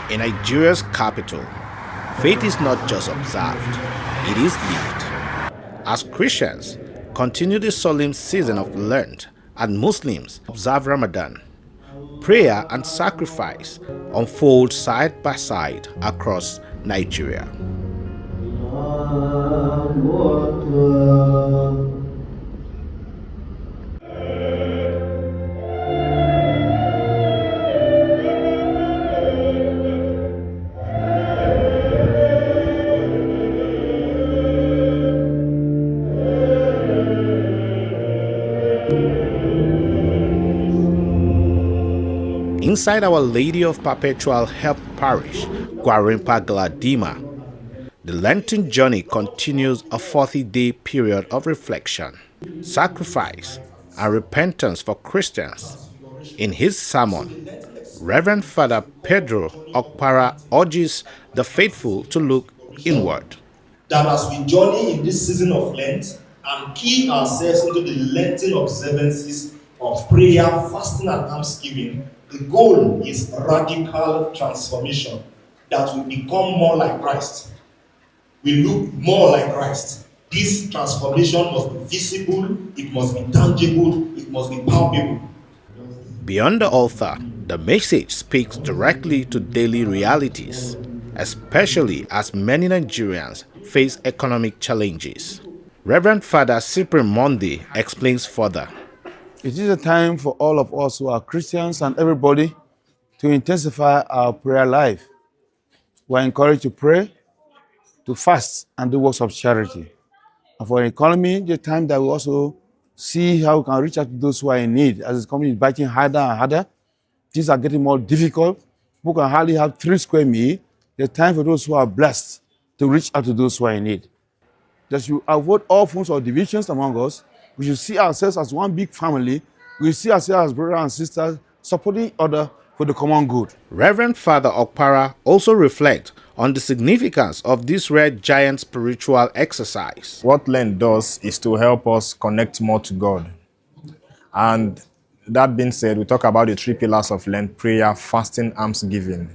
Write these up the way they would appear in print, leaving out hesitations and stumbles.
In Nigeria's capital, faith is not just observed, it is lived. As Christians continue the solemn season of Lent and Muslims observe Ramadan, prayer and sacrifice unfold side by side across Nigeria. Inside Our Lady of Perpetual Help Parish, Gwarimpa Galadima, the Lenten journey continues a 40-day period of reflection, sacrifice, and repentance for Christians. In his sermon, Reverend Father Pedro Okpara urges the faithful to look inward. That as we journey in this season of Lent and key ourselves into the Lenten observances of prayer, fasting, and almsgiving, the goal is radical transformation, that we become more like Christ. We look more like Christ. This transformation must be visible, it must be tangible, it must be palpable. Beyond the altar, the message speaks directly to daily realities, especially as many Nigerians face economic challenges. Reverend Father Cyprian Monday explains further. It is a time for all of us who are Christians and everybody to intensify our prayer life. We are encouraged to pray, to fast, and do works of charity. And for the economy, the time that we also see how we can reach out to those who are in need. As the economy is biting harder and harder, things are getting more difficult. People can hardly have 3 square meals. The time for those who are blessed to reach out to those who are in need. That should avoid all forms of divisions among us. We should see ourselves as one big family. We see ourselves as brothers and sisters supporting each other for the common good. Reverend Father Okpara also reflects on the significance of this red giant spiritual exercise. What Lent does is to help us connect more to God. And that being said, we talk about the 3 pillars of Lent: prayer, fasting, almsgiving.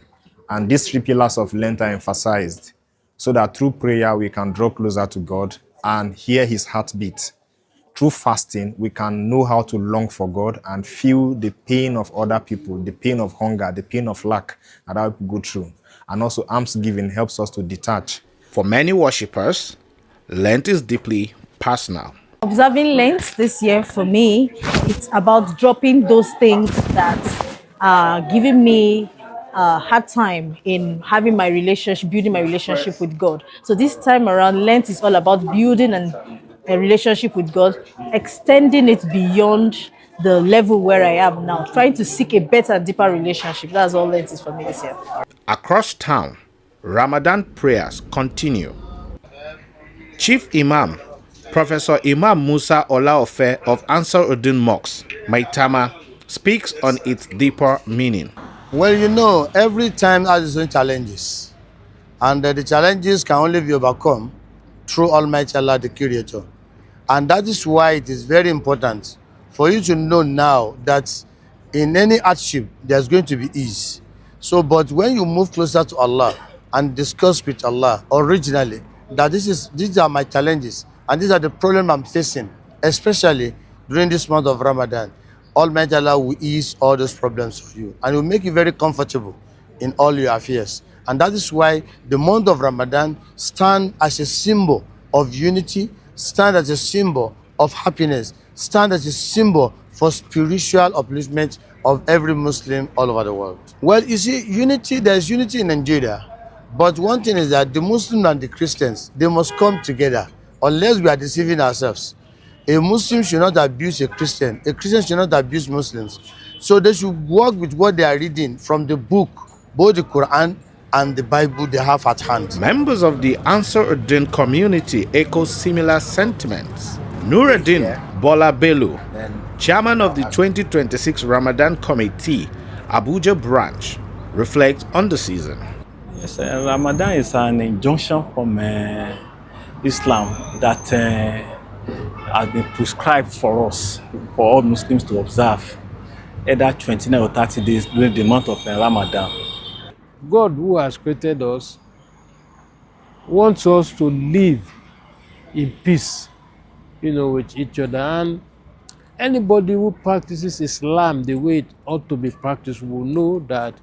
And these 3 pillars of Lent are emphasized so that through prayer we can draw closer to God and hear his heartbeat. Through fasting, we can know how to long for God and feel the pain of other people, the pain of hunger, the pain of lack that other people go through. And also, almsgiving helps us to detach. For many worshippers, Lent is deeply personal. Observing Lent this year for me, it's about dropping those things that are giving me a hard time in having my relationship, building my relationship with God. So this time around, Lent is all about building a relationship with God, extending it beyond the level where I am now, trying to seek a better, deeper relationship. That's all Lent is for me this year. Across town, Ramadan prayers continue. Chief Imam, Professor Imam Musa Olaofe of Ansar-Uddin Mosque, Maitama, speaks on its deeper meaning. Well, you know, every time has its own challenges. And the challenges can only be overcome through Almighty Allah, the Creator. And that is why it is very important for you to know now that in any hardship, there's going to be ease. So, but when you move closer to Allah and discuss with Allah originally, that these are my challenges and these are the problems I'm facing, especially during this month of Ramadan, Almighty Allah will ease all those problems for you and will make you very comfortable in all your affairs. And that is why the month of Ramadan stands as a symbol of unity, stands as a symbol of happiness, stands as a symbol for spiritual upliftment of every Muslim all over the world. Well, you see, unity, there's unity in Nigeria. But one thing is that the Muslims and the Christians, they must come together unless we are deceiving ourselves. A Muslim should not abuse a Christian should not abuse Muslims. So they should work with what they are reading from the book, both the Quran and the Bible they have at hand. Members of the Ansar-Uddin community echo similar sentiments. Nuruddin Bola Bello, chairman of the 2026 Ramadan Committee, Abuja branch, reflects on the season. Yes, Ramadan is an injunction from Islam that has been prescribed for us, for all Muslims to observe, either 29 or 30 days during the month of Ramadan. God, who has created us, wants us to live in peace, with each other. And anybody who practices Islam the way it ought to be practiced will know that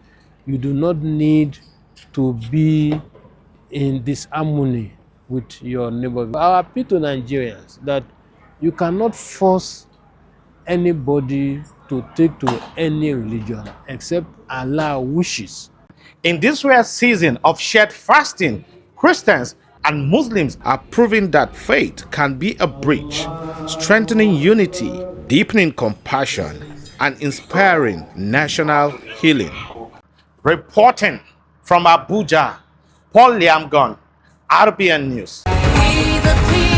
you do not need to be in disharmony with your neighbor. Our appeal to Nigerians that you cannot force anybody to take to any religion except Allah wishes. In this rare season of shared fasting, Christians and Muslims are proving that faith can be a bridge, strengthening unity, deepening compassion, and inspiring national healing. Reporting from Abuja, Paul Liamgon, RBN News. We the people.